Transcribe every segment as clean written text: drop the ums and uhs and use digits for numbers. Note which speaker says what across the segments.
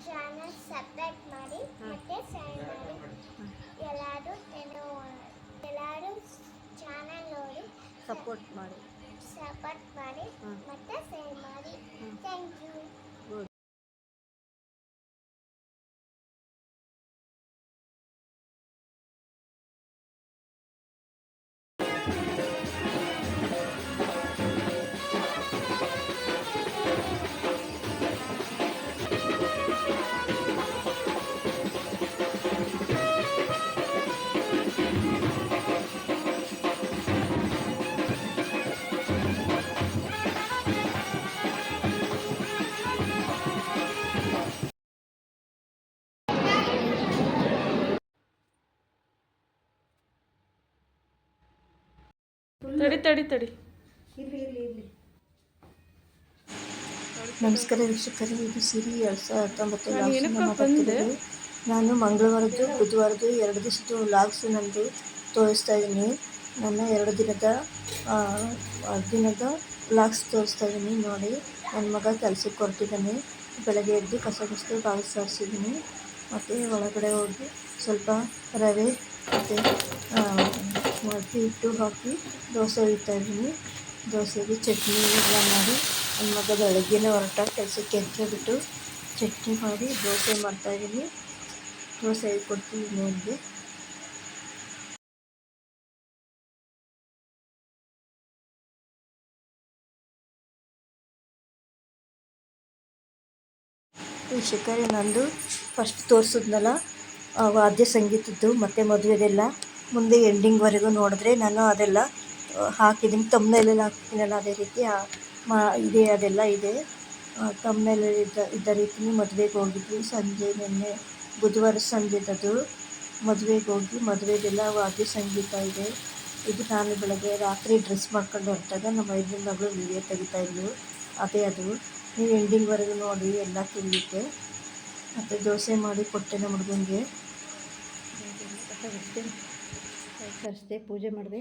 Speaker 1: Channel subscribe ಮಾಡಿ ಮತ್ತೆ share ಮಾಡಿ. ಎಲ್ಲರೂ ಎಲ್ಲರೂ ಚಾನಲ್ ನೋಡಿ
Speaker 2: ಸಪೋರ್ಟ್ ಮಾಡಿ
Speaker 1: ಮತ್ತೆ ಶೇರ್ ಮಾಡಿ. Thank you.
Speaker 2: ತಡಿ
Speaker 3: ನಮಸ್ಕಾರ ವೀಕ್ಷಕರೇ, ಇದು ಸಿರಿ 2019 ಮಾತಾಡ್ತಿರೋದು. ನಾನು ಮಂಗಳವಾರದ್ದು ಬುಧವಾರದ್ದು 2 ದಿವಸದ್ದು ವ್ಲಾಗ್ಸ್ ನಂದು ತೋರಿಸ್ತಾ ಇದ್ದೀನಿ. ನನ್ನ 2 ದಿನದ ವ್ಲಾಗ್ಸ್ ತೋರಿಸ್ತಾ ಇದ್ದೀನಿ ನೋಡಿ. ನನ್ನ ಮಗ ಕೆಲಸಕ್ಕೆ ಹೊರಟಿದ್ದಾನೆ. ಬೆಳಗ್ಗೆ ಎದ್ದು ಕಸ ಗುಡಿಸಿ ಬಾಗಿಲು ಸಾರಿಸಿದ್ದೀನಿ. ಮತ್ತು ಒಳಗಡೆ ಹೋಗಿ ಸ್ವಲ್ಪ ರವೆ ಮತ್ತು ಹಿಟ್ಟು ಹಾಕಿ ದೋಸೆ ಹುಯ್ತಾ ಇದ್ದೀನಿ. ದೋಸೆಗೆ ಚಟ್ನಿ ಎಲ್ಲ ಮಾಡಿ ನನ್ನ ಮಗ ಬೆಳಗ್ಗೆನೇ ಹೊರಟ ಕೆಲಸಕ್ಕೆ ಅಂತ ಬಿಟ್ಟು ಚಟ್ನಿ ಮಾಡಿ ದೋಸೆ ಮಾಡ್ತಾಯಿದ್ದೀನಿ. ದೋಸೆ ಕೊಡ್ತೀನಿ ನೋಡಿ. ವೀಕ್ಷಕರೇ, ನಂದು ಫಸ್ಟ್ ತೋರಿಸಿದ್ನಲ್ಲ ವಾದ್ಯ ಸಂಗೀತದ್ದು ಮತ್ತು ಮದುವೆದೆಲ್ಲ ಮುಂದೆ ಎಂಡಿಂಗ್ವರೆಗೂ ನೋಡಿದ್ರೆ ನಾನು ಅದೆಲ್ಲ ಹಾಕಿದ್ದೀನಿ. ತಮ್ಮನೇಲೆಲ್ಲ ಹಾಕ್ತೀನಲ್ಲ ಅದೇ ರೀತಿ ಇದೆ, ಅದೆಲ್ಲ ಇದೆ. ತಮ್ಮನೇಲಿ ಇದ್ದ ರೀತಿ ಮದುವೆಗೆ ಹೋಗಿದ್ವಿ ಸಂಜೆ, ನಿನ್ನೆ ಬುಧವಾರ ಸಂಜೆದದು ಮದುವೆಗೆ ಹೋಗಿ ಮದುವೆದೆಲ್ಲ ವಾದ್ಯ ಸಂಗೀತ ಇದೆ. ಇದು ನಾನು ಬೆಳಗ್ಗೆ ರಾತ್ರಿ ಡ್ರೆಸ್ ಮಾಡ್ಕೊಂಡು ಹೊರಟಾಗ ನಮ್ಮ 5ನೇ ಮಗಳು ವೀಡಿಯೋ ತೆಗಿತಾಯಿದ್ಲು, ಅದೇ ಅದು. ನೀವು ಎಂಡಿಂಗ್ವರೆಗೂ ನೋಡಿ ಎಲ್ಲ ತಿನ್ನಲಿಕ್ಕೆ. ಮತ್ತು ದೋಸೆ ಮಾಡಿ ಕೊಟ್ಟೆ ನಮ್ಮ ಹುಡುಗನಿಗೆ. ಕರೆಸ್ದೆ, ಪೂಜೆ ಮಾಡಿದೆ.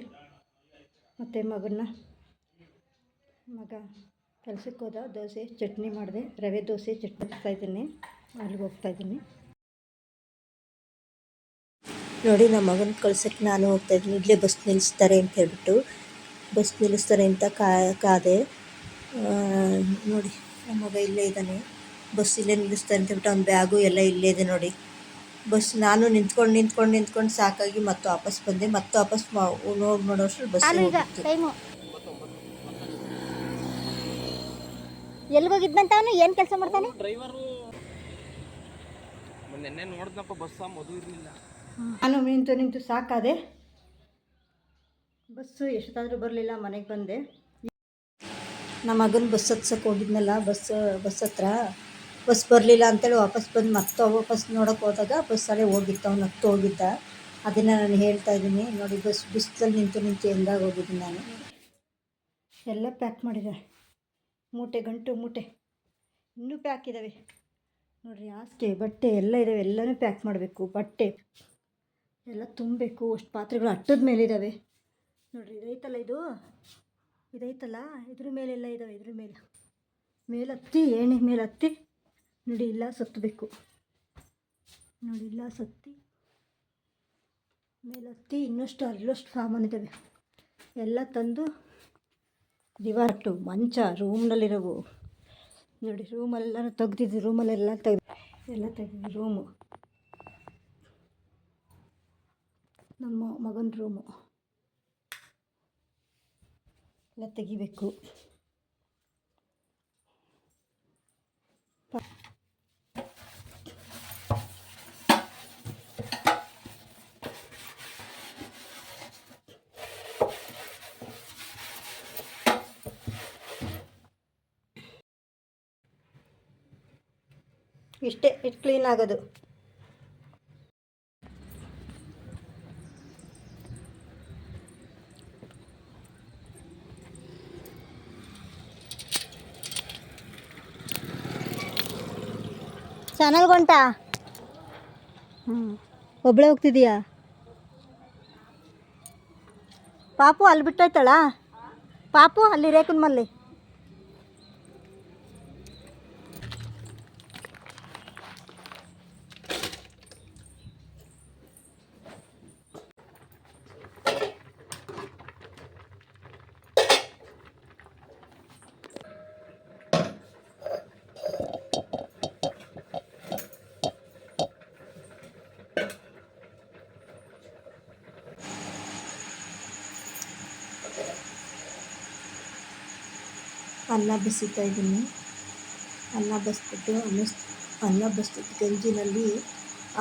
Speaker 3: ಮತ್ತು ಮಗ ಕೆಲಸಕ್ಕೆ ಹೋದ. ದೋಸೆ ಚಟ್ನಿ ಮಾಡಿದೆ, ರವೆ ದೋಸೆ ಚಟ್ನಿ ಹಾಕ್ತಾಯಿದ್ದೀನಿ. ಅಲ್ಲಿಗೆ ಹೋಗ್ತಾಯಿದ್ದೀನಿ ನೋಡಿ. ನಮ್ಮ ಮಗನ ಕಳ್ಸೋಕ್ಕೆ ನಾನು ಹೋಗ್ತಾಯಿದ್ದೀನಿ. ಇಲ್ಲೇ ಬಸ್ ನಿಲ್ಲಿಸ್ತಾರೆ ಅಂತ ಹೇಳ್ಬಿಟ್ಟು ಬಸ್ ನಿಲ್ಲಿಸ್ತಾರೆ ಅಂತ ಕಾದೆ ನೋಡಿ. ನಮ್ಮ ಮಗ ಇಲ್ಲೇ ಇದ್ದಾನೆ. ಬಸ್ ಇಲ್ಲೇ ನಿಲ್ಲಿಸ್ತಾರೆ ಅಂತ ಹೇಳ್ಬಿಟ್ಟು ಅವ್ನ ಬ್ಯಾಗು ಎಲ್ಲ ಇಲ್ಲೇ ಇದೆ ನೋಡಿ. ಬಸ್ ನಾನು ನಿಂತ್ಕೊಂಡು ಸಾಕಾಗಿ ಮತ್ತೆ ವಾಪಸ್ ಬಂದೆ. ಮತ್ತೆ ವಾಪಸ್ ನೋಡೋಷ್ಟು ಬಸ್
Speaker 1: ಎಲ್ಲಿಗೋಗಿದ್ದಂತ ಅವನು ಏನು ಕೆಲಸ ಮಾಡ್ತಾನೆ?
Speaker 4: ಡ್ರೈವರು ನೆನ್ನೆ ನೋಡಿದ್ನಪ್ಪ, ಬಸ್ಸ ಮದುವೆ ಇರಲಿಲ್ಲ.
Speaker 3: ನಾನು ನಿಂತು ಸಾಕಾದೆ. ಬಸ್ಸು ಎಷ್ಟೊತ್ತಾದರೂ ಬರಲಿಲ್ಲ. ಮನೆಗೆ ಬಂದೆ. ನಮ್ಮ ಮಗನ ಬಸ್ ಹತ್ಸಕ್ಕೆ ಹೋಗಿದ್ನಲ್ಲ, ಬಸ್ ಹತ್ರ ಬಸ್ ಬರಲಿಲ್ಲ ಅಂತೇಳಿ ವಾಪಸ್ ಬಂದು ಮತ್ತೆ ವಾಪಸ್ ನೋಡೋಕೆ ಹೋದಾಗ ಬಸ್ಸಲ್ಲೇ ಹೋಗಿತ್ತು. ಅವ್ನು ಹತ್ತು ಹೋಗಿದ್ದ. ಅದನ್ನು ನಾನು ಹೇಳ್ತಾ ಇದ್ದೀನಿ ನೋಡಿ. ಬಿಸಿಲಲ್ಲಿ ನಿಂತು ಹೆಂಗಾಗಿ ಹೋಗಿದ್ದೀನಿ ನಾನು. ಎಲ್ಲ ಪ್ಯಾಕ್ ಮಾಡಿದ್ದಾರೆ. ಗಂಟು ಮೂಟೆ ಇನ್ನೂ ಪ್ಯಾಕ್ ಇದ್ದಾವೆ ನೋಡಿರಿ. ಹಾಸಿಗೆ ಬಟ್ಟೆ ಎಲ್ಲ ಇದ್ದಾವೆ. ಎಲ್ಲನೂ ಪ್ಯಾಕ್ ಮಾಡಬೇಕು. ಬಟ್ಟೆ ಎಲ್ಲ ತುಂಬಬೇಕು. ಅಷ್ಟು ಪಾತ್ರೆಗಳು ಅಟ್ಟದ ಮೇಲೆ ಇದ್ದಾವೆ ನೋಡಿರಿ. ಇದೈತಲ್ಲ ಇದ್ರ ಮೇಲೆಲ್ಲ ಇದ್ದಾವೆ. ಇದ್ರ ಮೇಲತ್ತಿ ಏಣಿ ಮೇಲತ್ತಿ ನೋಡಿ. ಇಲ್ಲ ಸತ್ತಬೇಕು ನೋಡಿ. ಇಲ್ಲ ಸತ್ತಿ ಮೇಲತ್ತಿ ಇನ್ನಷ್ಟು ಅಲ್ಲಷ್ಟು ಸಾಮಾನಿದ್ದಾವೆ. ಎಲ್ಲ ತಂದು ದಿವಾಟು ಮಂಚ ರೂಮ್ನಲ್ಲಿರೋವು ನೋಡಿ. ರೂಮಲ್ಲೆಲ್ಲ ತೆಗ್ದಿದ್ದು. ರೂಮಲ್ಲೆಲ್ಲ ತೆಗ್ದಿದ್ದು ರೂಮು. ನಮ್ಮ ಮಗನ ರೂಮು ಎಲ್ಲ ತೆಗಿಬೇಕು. ಇಷ್ಟು ಕ್ಲೀನ್ ಆಗೋದು. ಚಾನಲ್ಗೆ ಹೊಂಟಾ? ಒಬ್ಬಳೇ ಹೋಗ್ತಿದ್ದೀಯಾ? ಪಾಪು ಅಲ್ಲಿ ಬಿಟ್ಟೋಯ್ತಾಳ? ಪಾಪು ಅಲ್ಲಿ ರೇಖನ್ ಮಲ್ಲಿ ಅನ್ನ ಬಸಿತಾ ಇದ್ದೀನಿ. ಅನ್ನ ಬಸಿಬಿಟ್ಟು ಅನ್ನ ಬಸಿದ ಗಂಜಿನಲ್ಲಿ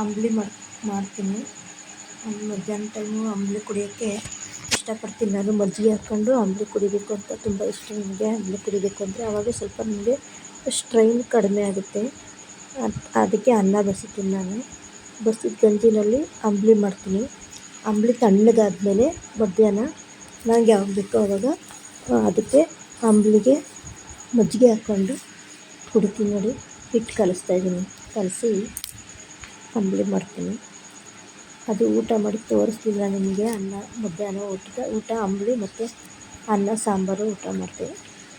Speaker 3: ಅಂಬಲಿ ಮಾಡ್ತೀನಿ. ಮಧ್ಯಾಹ್ನ ಟೈಮು ಅಂಬಲಿ ಕುಡಿಯೋಕ್ಕೆ ಇಷ್ಟಪಡ್ತೀನಿ. ನಾನು ಮಜ್ಜಿಗೆ ಹಾಕ್ಕೊಂಡು ಅಂಬಲಿ ಕುಡಿಬೇಕು ಅಂತ ತುಂಬ ಇಷ್ಟ ನನಗೆ. ಅಂಬಲಿ ಕುಡಿಬೇಕು ಅಂದರೆ ಆವಾಗ ಸ್ವಲ್ಪ ನನಗೆ ಸ್ಟ್ರೈನ್ ಕಡಿಮೆ ಆಗುತ್ತೆ. ಅದಕ್ಕೆ ಅನ್ನ ಬಸಿತೀನಿ ನಾನು. ಬಸಿದ ಗಂಜಿನಲ್ಲಿ ಅಂಬಲಿ ಮಾಡ್ತೀನಿ. ಅಂಬಲಿ ತಣ್ಣಗಾದ್ಮೇಲೆ ಮಧ್ಯಾಹ್ನ ನನಗೆ ಯಾವಾಗ ಬೇಕೋ ಆವಾಗ ಅದಕ್ಕೆ ಅಂಬಲಿಗೆ ಮಜ್ಜಿಗೆ ಹಾಕ್ಕೊಂಡು ಕುಡಿತೀನಿ ನೋಡಿ. ಹಿಟ್ಟು ಕಲಿಸ್ತಾಯಿದ್ದೀನಿ, ಕಲಸಿ ಅಂಬಲಿ ಮಾಡ್ತೀನಿ. ಅದು ಊಟ ಮಾಡಿ ತೋರಿಸ್ಲಿಲ್ಲ ನಿಮಗೆ. ಮಧ್ಯಾಹ್ನ ಊಟ ಅಂಬಲಿ ಮತ್ತು ಅನ್ನ ಸಾಂಬಾರು ಊಟ ಮಾಡ್ತೀನಿ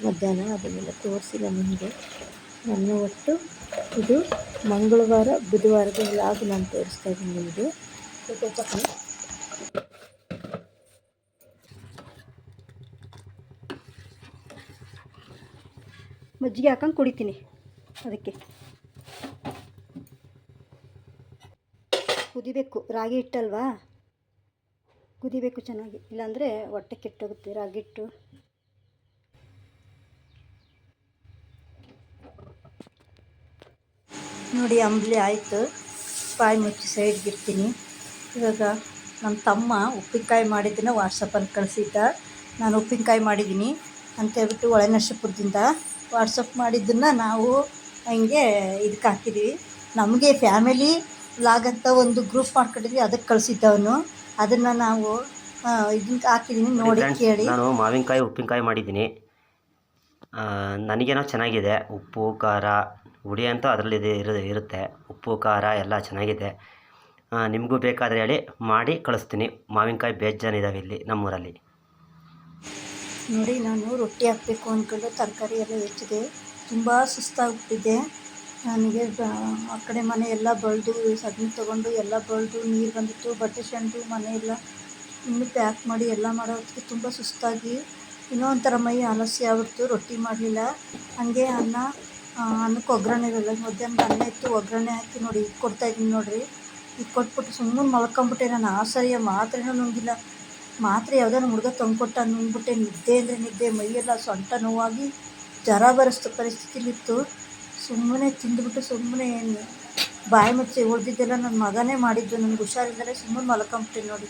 Speaker 3: ಮಧ್ಯಾಹ್ನ. ಅದನ್ನೆಲ್ಲ ತೋರಿಸಿಲ್ಲ ನಿಮಗೆ. ನನ್ನ ಒಟ್ಟು ಇದು ಮಂಗಳವಾರ ಬುಧವಾರದ ವ್ಲಾಗ್ ನಾನು ತೋರಿಸ್ತಾಯಿದ್ದೀನಿ ನಿಮಗೆ. ಮಜ್ಜಿಗೆ ಹಾಕೊಂಡು ಕುಡಿತೀನಿ. ಅದಕ್ಕೆ ಕುದಿಬೇಕು, ರಾಗಿ ಹಿಟ್ಟಲ್ವಾ, ಕುದಿಬೇಕು ಚೆನ್ನಾಗಿ, ಇಲ್ಲಾಂದರೆ ಹೊಟ್ಟೆ ಕೆಟ್ಟೋಗುತ್ತೆ ರಾಗಿ ಹಿಟ್ಟು. ನೋಡಿ ಅಂಬಲಿ ಆಯಿತು. ಬಾಯಿ ಮುಚ್ಚಿ ಸೈಡ್ಗಿರ್ತೀನಿ. ಇವಾಗ ನಮ್ಮ ತಮ್ಮ ಉಪ್ಪಿನಕಾಯಿ ಮಾಡಿದ್ದನ್ನು ವಾಟ್ಸಪ್ಪಲ್ಲಿ ಕಳಿಸಿದ್ದ. ನಾನು ಉಪ್ಪಿನಕಾಯಿ ಮಾಡಿದ್ದೀನಿ ಅಂತೇಳ್ಬಿಟ್ಟು ಹೊಳೆನರಸೀಪುರದಿಂದ ವಾಟ್ಸಪ್ ಮಾಡಿದ್ದನ್ನು ನಾವು ಹಂಗೆ ಇದಕ್ಕೆ ಹಾಕಿದ್ದೀವಿ. ನಮಗೆ ಫ್ಯಾಮಿಲಿ ವ್ಲಾಗ್ ಅಂತ ಒಂದು ಗ್ರೂಪ್ ಮಾಡ್ಕೊಂಡಿದ್ವಿ, ಅದಕ್ಕೆ ಕಳಿಸಿದ್ದವನು. ಅದನ್ನು ನಾವು ಇದಕ್ಕೆ ಹಾಕಿದ್ದೀನಿ, ನೋಡಿ ಕೇಳಿ.
Speaker 2: ನಾನು ಮಾವಿನಕಾಯಿ ಉಪ್ಪಿನಕಾಯಿ ಮಾಡಿದ್ದೀನಿ. ನನಗೇನೋ ಚೆನ್ನಾಗಿದೆ. ಉಪ್ಪು ಖಾರ ಹುಳಿ ಅಂತೂ ಅದರಲ್ಲಿ ಇರುತ್ತೆ. ಉಪ್ಪು ಖಾರ ಎಲ್ಲ ಚೆನ್ನಾಗಿದೆ. ನಿಮಗೂ ಬೇಕಾದರೆ ಹೇಳಿ ಮಾಡಿ ಕಳಿಸ್ತೀನಿ. ಮಾವಿನಕಾಯಿ ಬೇಜಾನಿದ್ದಾವೆ ಇಲ್ಲಿ ನಮ್ಮೂರಲ್ಲಿ.
Speaker 3: ನೋಡಿ ನಾನು ರೊಟ್ಟಿ ಹಾಕಬೇಕು ಅಂದ್ಕೊಂಡು ತರಕಾರಿ ಎಲ್ಲ ಹೆಚ್ಚಿದೆ. ತುಂಬ ಸುಸ್ತಾಗ್ಬಿಟ್ಟಿದೆ ನನಗೆ. ಆ ಕಡೆ ಮನೆ ಎಲ್ಲ ಬಳಿದು ಸಗಣಿ ತೊಗೊಂಡು ಎಲ್ಲ ಬಳಿದು ನೀರು ಬಂದಿತ್ತು, ಬಟ್ಟೆ ಸೆಂಡು ಮನೆ ಎಲ್ಲ ಇನ್ನು ಪ್ಯಾಕ್ ಮಾಡಿ ಎಲ್ಲ ಮಾಡೋ ಹೊತ್ತಿಗೆ ತುಂಬ ಸುಸ್ತಾಗಿ ಇನ್ನೂ ಒಂಥರ ಮೈ ಆಲಸ್ಯ ಆಗ್ಬಿಡ್ತು. ರೊಟ್ಟಿ ಮಾಡಲಿಲ್ಲ. ಹಾಗೆ ಅನ್ನಕ್ಕೆ ಒಗ್ಗರಣೆ ಇರಲ್ಲ. ಮಧ್ಯಾಹ್ನದ ಅನ್ನ ಇತ್ತು, ಒಗ್ಗರಣೆ ಹಾಕಿ ನೋಡಿ ಈಗ ಕೊಡ್ತಾಯಿದ್ದೀನಿ ನೋಡಿರಿ. ಈಗ ಕೊಟ್ಬಿಟ್ಟು ಸುಮ್ಮನೆ ಮಲ್ಕೊಂಬಿಟ್ಟೆ ನಾನು. ಆಸರಿಯ ಮಾತ್ರೆನೂ ನುಂಗಿಲ್ಲ. ಮಾತ್ರೆ ಯಾವುದೋ ನಮ್ಮ ಹುಡುಗ ತಂದುಕೊಟ್ಟ, ನುಂಗ್ಬಿಟ್ಟೆ. ನಿದ್ದೆ ಅಂದರೆ ನಿದ್ದೆ, ಮೈಯೆಲ್ಲ ಸೊಂಟ ನೋವಾಗಿ ಜ್ವರ ಬರೆಸ್ತು ಪರಿಸ್ಥಿತಿಲಿತ್ತು. ಸುಮ್ಮನೆ ತಿಂದುಬಿಟ್ಟು ಸುಮ್ಮನೆ ಬಾಯಿ ಮುಚ್ಚಿ ಉಳಿದಿದ್ದೆಲ್ಲ ನನ್ನ ಮಗನೇ ಮಾಡಿದ್ದು. ನನಗೆ ಹುಷಾರಿಲ್ಲದೆ ಸುಮ್ಮನೆ ಮಲ್ಕೊಂಬಿಟ್ಟೆ ನೋಡಿ.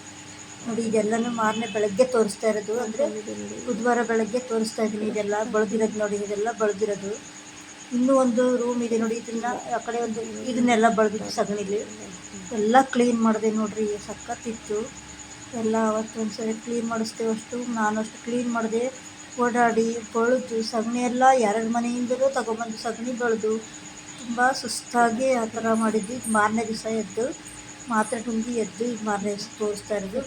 Speaker 3: ಇದೆಲ್ಲನೂ ಮಾರನೇ ಬೆಳಗ್ಗೆ ತೋರಿಸ್ತಾ ಇರೋದು, ಅಂದರೆ ಬುಧವಾರ ಬೆಳಗ್ಗೆ ತೋರಿಸ್ತಾ ಇದ್ದೀನಿ. ಇದೆಲ್ಲ ಬೆಳೆದಿರೋದು ನೋಡಿ, ಇದೆಲ್ಲ ಬೆಳೆದಿರೋದು. ಇನ್ನೂ ಒಂದು ರೂಮ್ ಇದೆ ನೋಡಿ, ಇದನ್ನು ಆ ಕಡೆ ಒಂದು ಇದನ್ನೆಲ್ಲ ಬೆಳೆದಿತ್ತು ಸಗಣಿಲಿ. ಎಲ್ಲ ಕ್ಲೀನ್ ಮಾಡಿದೆ ನೋಡಿರಿ, ಸಖತ್ತಿತ್ತು ಎಲ್ಲ. ಅವತ್ತೊಂದು ಸರಿ ಕ್ಲೀನ್ ಮಾಡಿಸ್ತೇವೆ, ನಾನು ಅಷ್ಟು ಕ್ಲೀನ್ ಮಾಡಿದೆ. ಓಡಾಡಿ ಬೆಳೆದು ಸಗಣಿ ಎಲ್ಲ ಯಾರ್ಯಾರ ಮನೆಯಿಂದಲೂ ತಗೊಬಂದು ಸಗಣಿ ಬೆಳೆದು ತುಂಬ ಸುಸ್ತಾಗಿ ಆ ಥರ ಮಾಡಿದ್ವಿ. ಮಾರನೇ ದಿವಸ ಎದ್ದು ಮಾತ್ರೆ ನುಂಗಿ ಎದ್ದು ಈಗ ಮಾರನೇ ದಿವಸ ತೋರಿಸ್ತಾ ಇರೋದು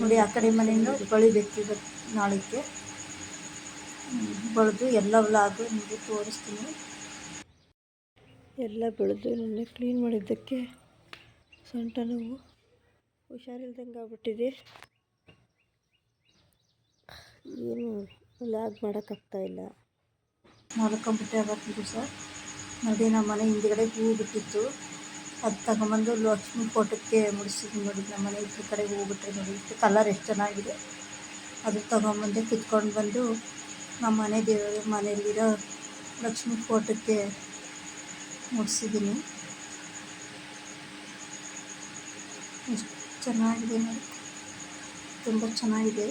Speaker 3: ನೋಡಿ. ಆ ಕಡೆ ಮನೆಯಿಂದ ಬೆಳಿಬೇಕು ಇವತ್ತು ನಾಳೆಗೆ. ಬೆಳೆದು ಎಲ್ಲ ವ್ಲಾಗು ನಿಮಗೆ ತೋರಿಸ್ತೀನಿ. ಎಲ್ಲ ಬೆಳೆದು ನೆನ್ನೆ ಕ್ಲೀನ್ ಮಾಡಿದ್ದಕ್ಕೆ ಸೊಂಟ ನೋವು, ಹುಷಾರಿಲ್ದಂಗೆ ಆಗ್ಬಿಟ್ಟಿದೆ. ಏನು ವ್ಲಾಗ್ ಮಾಡೋಕ್ಕಾಗ್ತಾಯಿಲ್ಲ. ಮಲ್ಕೊಂಬಿಟ್ಟೆ ಅವತ್ತು ದಿವಸ ನೋಡಿ. ನಮ್ಮ ಮನೆ ಹಿಂದುಗಡೆ ಹೂವು ಬಿಟ್ಟಿತ್ತು, ಅದು ತಗೊಂಬಂದು ಲಕ್ಷ್ಮಿ ಫೋಟೋಕ್ಕೆ ಮುಡಿಸಿದ್ವಿ ನೋಡಿ. ನಮ್ಮ ಮನೆ ಇದ್ರ ಕಡೆ ಹೂವು ಬಿಟ್ಟರೆ ನೋಡಿ, ಇಷ್ಟು ಕಲರ್ ಎಷ್ಟು ಚೆನ್ನಾಗಿದೆ. ಅದು ತಗೊಂಬಂದು ಕಿತ್ಕೊಂಡು ಬಂದು ನಮ್ಮ ಮನೆ ದೇವರ ಮನೆಯಲ್ಲಿರೋ ಲಕ್ಷ್ಮಿ ಫೋಟೋಕ್ಕೆ ಮುಡಿಸಿದ್ದೀನಿ. ಎಷ್ಟು ಚೆನ್ನಾಗಿದೆ ನೋಡಿ, ತುಂಬ ಚೆನ್ನಾಗಿದೆ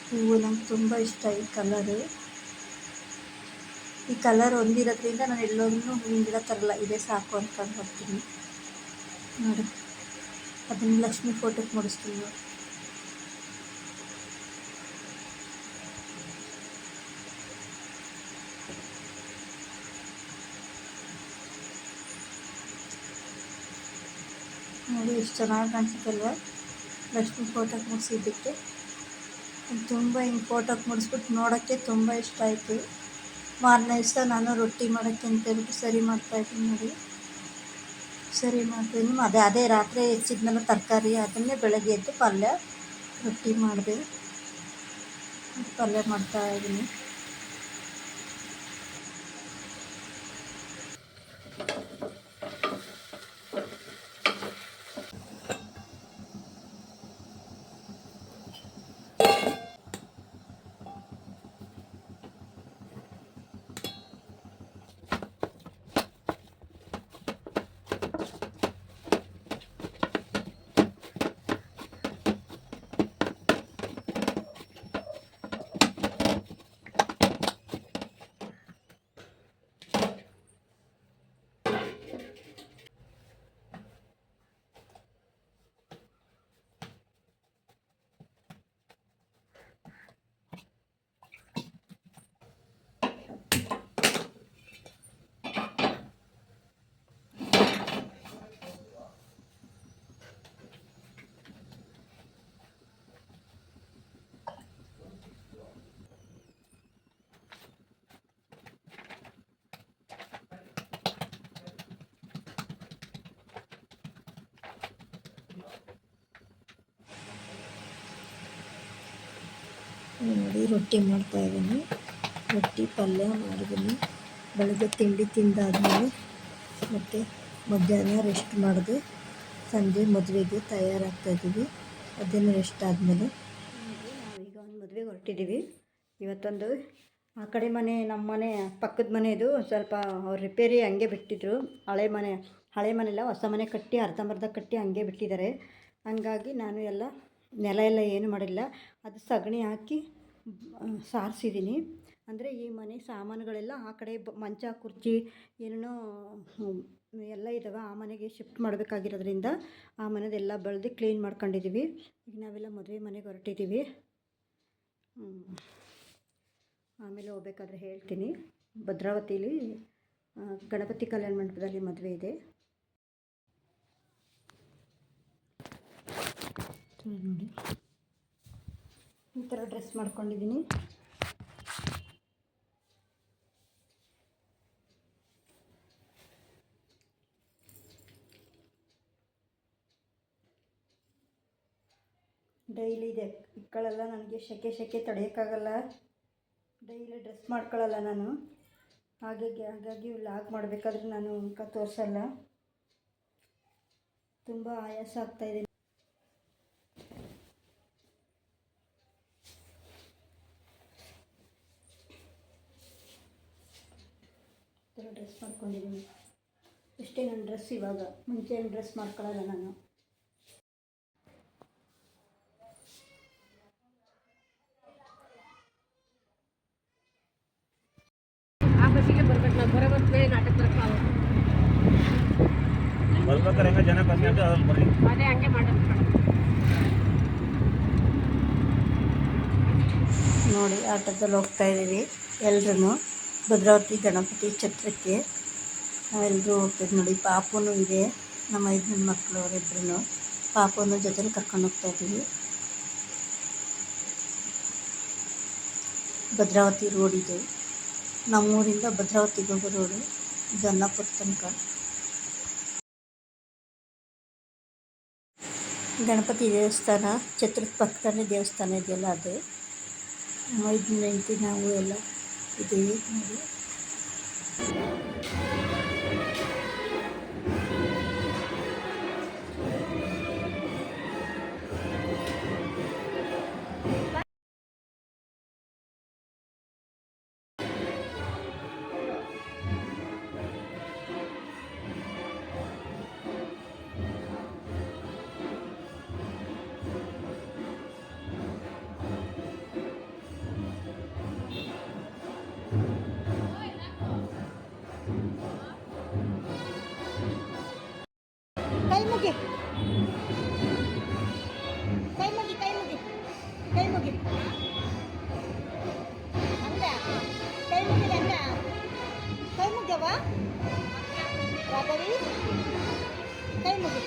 Speaker 3: ಹೂವು. ನಂಗೆ ತುಂಬ ಇಷ್ಟ ಈ ಕಲರು. ಈ ಕಲರ್ ಹೊಂದಿರೋದ್ರಿಂದ ನಾನು ಎಲ್ಲೋದ್ರೂ ಹೂವಿನ ಗಿಡ ತರಲ್ಲ, ಇದೇ ಸಾಕು ಅಂದ್ಕೊಂಡು ಬರ್ತೀನಿ ನೋಡಿ. ಅದನ್ನು ಲಕ್ಷ್ಮಿ ಫೋಟೋಕ್ಕೆ ಮುಡಿಸ್ತೀನಿ ನೋಡಿ. ನೋಡಿ ಎಷ್ಟು ಚೆನ್ನಾಗಿ ಕಾಣಿಸುತ್ತಲ್ವ ಲಕ್ಷ್ಮಿ ಫೋಟೋಕ್ಕೆ ಮುಡಿಸಿದ್ದಕ್ಕೆ. ತುಂಬ ಹಿಂಗೆ ಫೋಟೋಕ್ಕೆ ಮುಡಿಸ್ಬಿಟ್ಟು ನೋಡೋಕ್ಕೆ ತುಂಬ ಇಷ್ಟ ಆಯಿತು. ಮಾರನೇ ದಿವಸ ನಾನು ರೊಟ್ಟಿ ಮಾಡೋಕ್ಕೆ ಅಂತೇಳ್ಬಿಟ್ಟು ಸರಿ ಮಾಡ್ತಾಯಿದ್ದೀನಿ ನೋಡಿ. ಸರಿ ಮಾಡ್ತೀನಿ. ಅದೇ ರಾತ್ರಿ ಹೆಚ್ಚಿದ್ನಲ್ಲ ತರಕಾರಿ, ಅದನ್ನೇ ಬೆಳಗ್ಗೆ ಎದ್ದು ಪಲ್ಯ ರೊಟ್ಟಿ ಮಾಡಿದೆ. ಪಲ್ಯ ಮಾಡ್ತಾಯಿದ್ದೀನಿ. ನೋಡಿ ರೊಟ್ಟಿ ಮಾಡ್ತಾಯಿದ್ದೀನಿ. ರೊಟ್ಟಿ ಪಲ್ಯ ಮಾಡಿದ್ದೀನಿ. ಬೆಳಗ್ಗೆ ತಿಂಡಿ ತಿಂದಾದಮೇಲೆ ಮತ್ತು ಮಧ್ಯಾಹ್ನ ರೆಸ್ಟ್ ಮಾಡಿದೆ. ಸಂಜೆ ಮದುವೆಗೆ ತಯಾರಾಗ್ತಾಯಿದ್ದೀವಿ. ಮಧ್ಯಾಹ್ನ ರೆಸ್ಟ್ ಆದಮೇಲೆ ನಾವೀಗ ಒಂದು ಮದುವೆಗೆ ಹೊರಟಿದ್ದೀವಿ. ಇವತ್ತೊಂದು ಆ ಕಡೆ ಮನೆ, ನಮ್ಮ ಮನೆ ಪಕ್ಕದ ಮನೆಯದು ಸ್ವಲ್ಪ ಅವ್ರು ರಿಪೇರಿ ಹಂಗೆ ಬಿಟ್ಟಿದ್ರು. ಹಳೆ ಮನೆಯಲ್ಲ, ಹೊಸ ಮನೆ ಕಟ್ಟಿ ಅರ್ಧಂಬರ್ಧ ಕಟ್ಟಿ ಹಂಗೆ ಬಿಟ್ಟಿದ್ದಾರೆ. ಹಂಗಾಗಿ ನಾನು ಎಲ್ಲ ನೆಲ ಎಲ್ಲ ಏನು ಮಾಡಿಲ್ಲ, ಅದು ಸಗಣಿ ಹಾಕಿ ಸಾರಿಸಿದ್ದೀನಿ. ಅಂದರೆ ಈ ಮನೆ ಸಾಮಾನುಗಳೆಲ್ಲ ಆ ಕಡೆ ಮಂಚ ಕುರ್ಚಿ ಏನೇನೋ ಎಲ್ಲ ಇದ್ದಾವೆ, ಆ ಮನೆಗೆ ಶಿಫ್ಟ್ ಮಾಡಬೇಕಾಗಿರೋದ್ರಿಂದ ಆ ಮನೆದೆಲ್ಲ ಬೆಳೆದು ಕ್ಲೀನ್ ಮಾಡ್ಕೊಂಡಿದ್ದೀವಿ. ಈಗ ನಾವೆಲ್ಲ ಮದುವೆ ಮನೆಗೆ ಹೊರಟಿದ್ದೀವಿ. ಆಮೇಲೆ ಹೋಗ್ಬೇಕಾದ್ರೆ ಹೇಳ್ತೀನಿ. ಭದ್ರಾವತಿಲಿ ಗಣಪತಿ ಕಲ್ಯಾಣ ಮಂಟಪದಲ್ಲಿ ಮದುವೆ ಇದೆ. ನೋಡಿ ಈ ಥರ ಡ್ರೆಸ್ ಮಾಡ್ಕೊಂಡಿದ್ದೀನಿ. ಡೈಲಿ ಇದೆ ಇಕ್ಕಳಲ್ಲ, ನನಗೆ ಸೆಕೆ ತಡೆಯೋಕ್ಕಾಗಲ್ಲ. ಡೈಲಿ ಡ್ರೆಸ್ ಮಾಡ್ಕೊಳ್ಳಲ್ಲ ನಾನು. ಹಾಗಾಗಿ ವ್ಲಾಗ್ ಮಾಡಬೇಕಾದ್ರೆ ನಾನು ಮುಖ ತೋರಿಸಲ್ಲ. ತುಂಬ ಆಯಾಸ ಆಗ್ತಾಯಿದೆ. ಈ ಥರ ಡ್ರೆಸ್ ಮಾಡ್ಕೊಂಡಿದ್ದೀನಿ. ಇಷ್ಟೇ ನನ್ನ ಡ್ರೆಸ್. ಇವಾಗ ಮುಂಚೆ ಏನು ಡ್ರೆಸ್ ಮಾಡ್ಕೊಳ್ಳಲ್ಲ ನಾನು.
Speaker 4: ಬರ್ಬೇಕಾರೆ ಹೆಂಗೆ ಜನ ಕಮ್ಮಿ ಅಂತ ಅದ್ರಲ್ಲಿ ಬರ್ರಿ.
Speaker 5: ಅದೇ ಹಂಗೆ ಮಾಡೋದು.
Speaker 3: ನೋಡಿ ಆಟೋದಲ್ಲಿ ಹೋಗ್ತಾಯಿದ್ದೀವಿ ಎಲ್ಲರೂ ಭದ್ರಾವತಿ ಗಣಪತಿ ಛತ್ರಕ್ಕೆ ನಾವೆಲ್ಲರೂ ಹೋಗ್ತೀವಿ. ನೋಡಿ ಪಾಪುನೂ ಇದೆ, ನಮ್ಮ 5 ಮಕ್ಕಳು ಅವರಿಬ್ಬರೂ. ಪಾಪುನ ಜೊತೆಲಿ ಕರ್ಕೊಂಡು ಹೋಗ್ತಾಯಿದ್ದೀವಿ. ಭದ್ರಾವತಿ ರೋಡ್ ಇದು. ನಮ್ಮೂರಿಂದ ಭದ್ರಾವತಿಗೆ ಹೋಗೋ ರೋಡು, ಜನ್ನಾಪುರ ತನಕ. ಗಣಪತಿ ದೇವಸ್ಥಾನ ಛತ್ರದ ಪಕ್ಕದಲ್ಲೇ ದೇವಸ್ಥಾನ ಇದೆಯಲ್ಲ ಅದು. 5 ಹೆಂಡತಿ ನಾವು ಎಲ್ಲ ಇದ್ದೀವಿ ನೋಡಿ. ಕೈ ಮುಗಿ ಅಂದ ಕೈ ಮುಗಿದ ಅಂದ ಕೈ ಮುಗ್ಯವ ರಾಘವಿ ಕೈ ಮುಗಿ.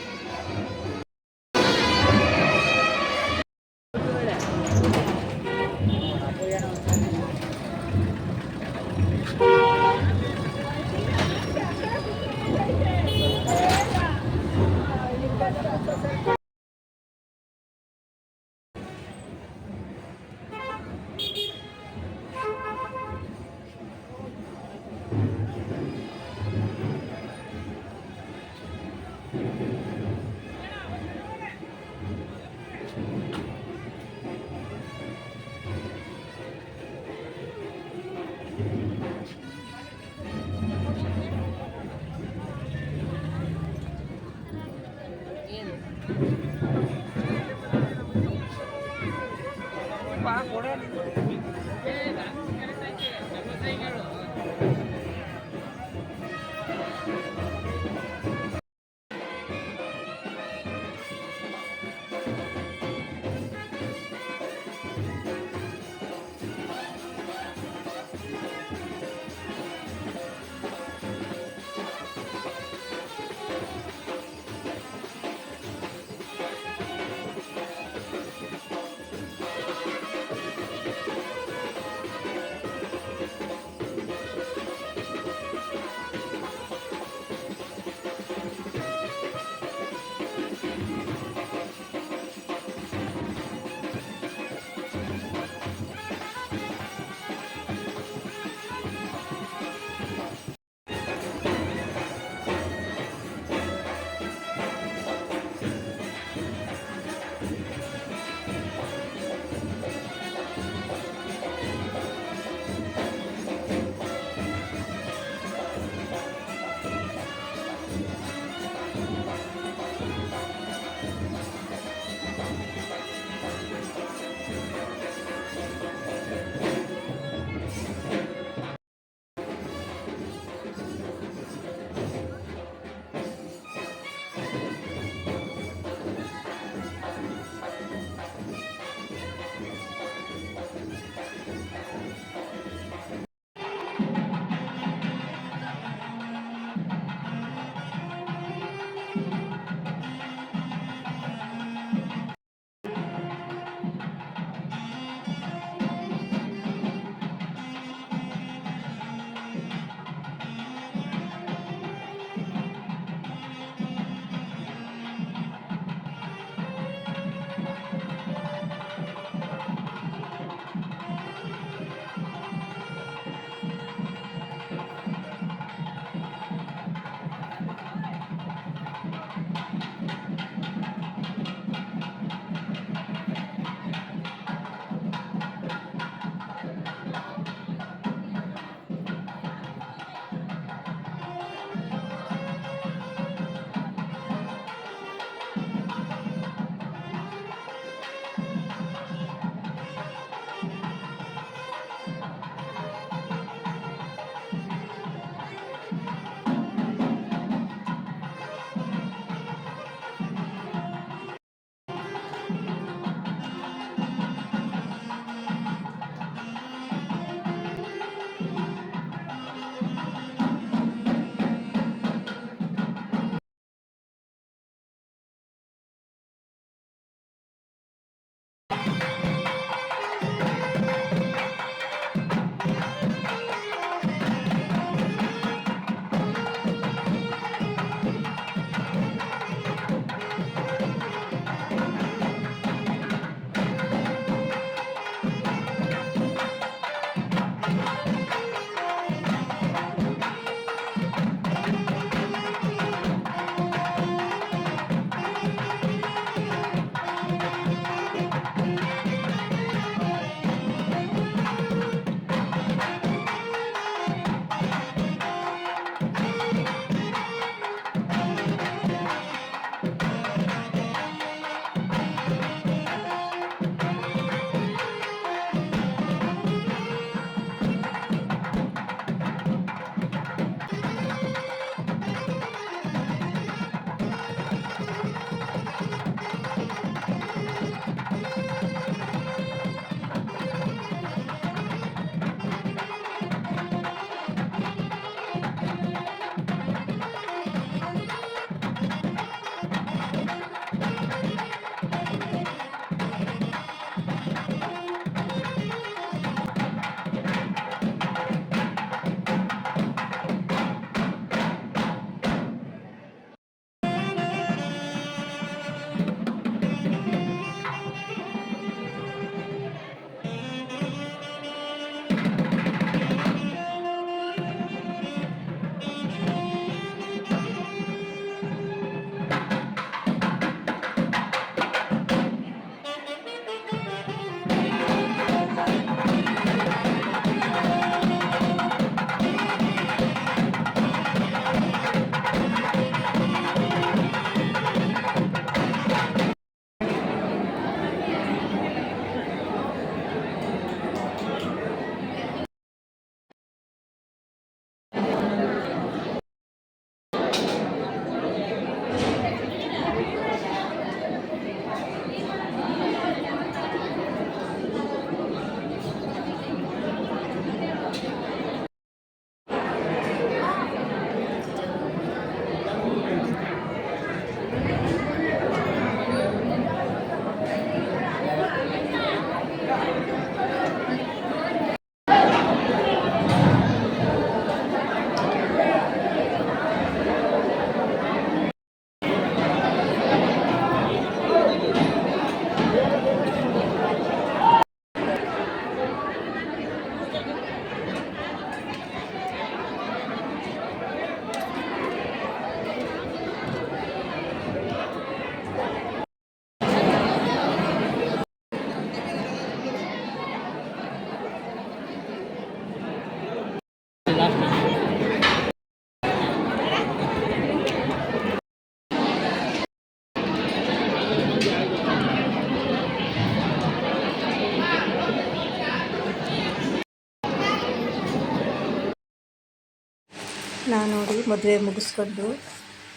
Speaker 3: ಮದುವೆ ಮುಗಿಸ್ಕೊಂಡು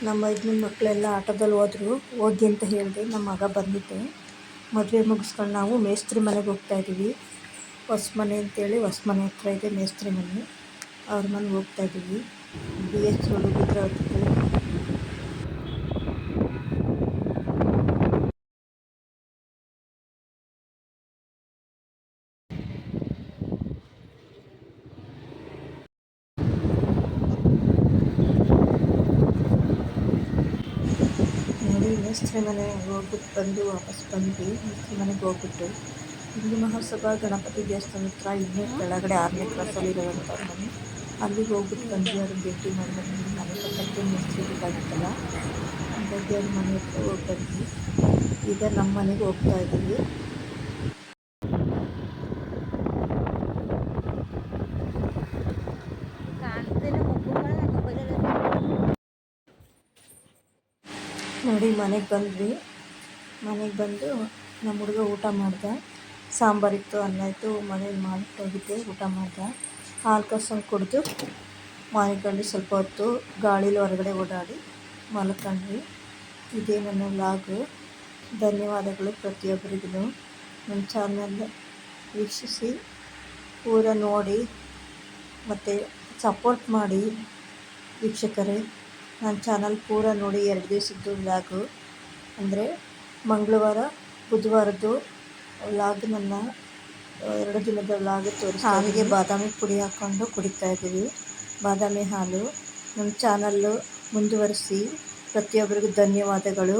Speaker 3: ನಮ್ಮ ಯಜಮಾನ್ ಮಕ್ಕಳೆಲ್ಲ ಆಟೋದಲ್ಲಿ ಹೋದ್ರು. ಹೋಗಿ ಅಂತ ಹೇಳಿದೆ, ನಮ್ಮ ಮಗ ಬಂದಿದ್ದೆ. ಮದುವೆ ಮುಗಿಸ್ಕೊಂಡು ನಾವು ಮೇಸ್ತ್ರಿ ಮನೆಗೆ ಹೋಗ್ತಾಯಿದ್ದೀವಿ. ಹೊಸ ಮನೆ ಅಂತೇಳಿ ಹೊಸ ಮನೆ ಹತ್ರ ಇದೆ ಮೇಸ್ತ್ರಿ ಮನೆ, ಅವ್ರ ಮನೆಗೆ ಹೋಗ್ತಾಯಿದ್ದೀವಿ. BH ರೋಡು ಭದ್ರಾವತಿಗೆ. ನೋಡಿ ಮೇಸ್ತ್ರಿ ಮನೆ ಹೋಗ್ಬಿಟ್ಟು ಬಂದು ವಾಪಸ್ ಬಂದ್ವಿ. ಮೇಸ್ತ್ರಿ ಮನೆಗೆ ಹೋಗ್ಬಿಟ್ಟು ಹಿಂದೂ ಮಹಾಸಭಾ ಗಣಪತಿ ದೇವಸ್ಥಾನ ಹತ್ರ ಇನ್ನೂ ಕೆಳಗಡೆ 6ನೇ ಕ್ಲಾಸಲ್ಲಿರೋವಂಥ ಮನೆ, ಅಲ್ಲಿಗೆ ಹೋಗ್ಬಿಟ್ಟು ಬಂದ್ವಿ. ಅವ್ರಿಗೆ ಭೇಟಿ ಮಾಡಿ ಬಂದ್ವಿ. ಮನೆ ಪಕ್ಕಕ್ಕೆ ಮೇಸ್ತ್ರಿ ಬೇಕಾಗಿತ್ತಲ್ಲ, ಹಾಗಾಗಿ ಅವ್ರ ಮನೆ ಹತ್ರ ಹೋಗಿ ಬಂದ್ವಿ. ಈಗ ನಮ್ಮ ಮನೆಗೆ ಹೋಗ್ತಾ ಇದ್ದೀವಿ. ನೋಡಿ ಮನೆಗೆ ಬಂದ್ವಿ. ಮನೆಗೆ ಬಂದು ನಮ್ಮ ಹುಡುಗ ಊಟ ಮಾಡ್ದ. ಸಾಂಬಾರಿತ್ತು, ಅನ್ನ ಇತ್ತು, ಮನೇಲಿ ಮಾಡಿಟ್ಟು ಹೋಗಿದ್ದೆ. ಊಟ ಮಾಡ್ದ. ಹಾಲು ಕಾಸಂಗೆ ಕುಡಿದು ಮನೆಯಲ್ಲಿ ಸ್ವಲ್ಪ ಹೊತ್ತು ಗಾಳೀಲಿ ಹೊರಗಡೆ ಓಡಾಡಿ ಮಲ್ಕೊಂಡ್ವಿ. ಇದೇ ನನ್ನ ವ್ಲಾಗು. ಧನ್ಯವಾದಗಳು ಪ್ರತಿಯೊಬ್ಬರಿಗೂ. ನನ್ನ ಚಾನಲ್ ವೀಕ್ಷಿಸಿ ಪೂರ ನೋಡಿ ಮತ್ತು ಸಪೋರ್ಟ್ ಮಾಡಿ ವೀಕ್ಷಕರೇ. ನನ್ನ ಚಾನಲ್ ಪೂರ ನೋಡಿ. 2 ದಿವಸದ್ದು ವ್ಲಾಗು ಅಂದರೆ ಮಂಗಳವಾರ ಬುಧವಾರದ್ದು ವ್ಲಾಗ್, ನನ್ನ 2 ದಿನದ ವ್ಲಾಗ್ ತೋರಿಸ್ತಾ. ಹಾಲಿಗೆ ಬಾದಾಮಿ ಪುಡಿ ಹಾಕ್ಕೊಂಡು ಕುಡಿತಾಯಿದ್ದೀವಿ, ಬಾದಾಮಿ ಹಾಲು. ನಮ್ಮ ಚಾನಲ್ಲು ಮುಂದುವರಿಸಿ. ಪ್ರತಿಯೊಬ್ಬರಿಗೂ ಧನ್ಯವಾದಗಳು.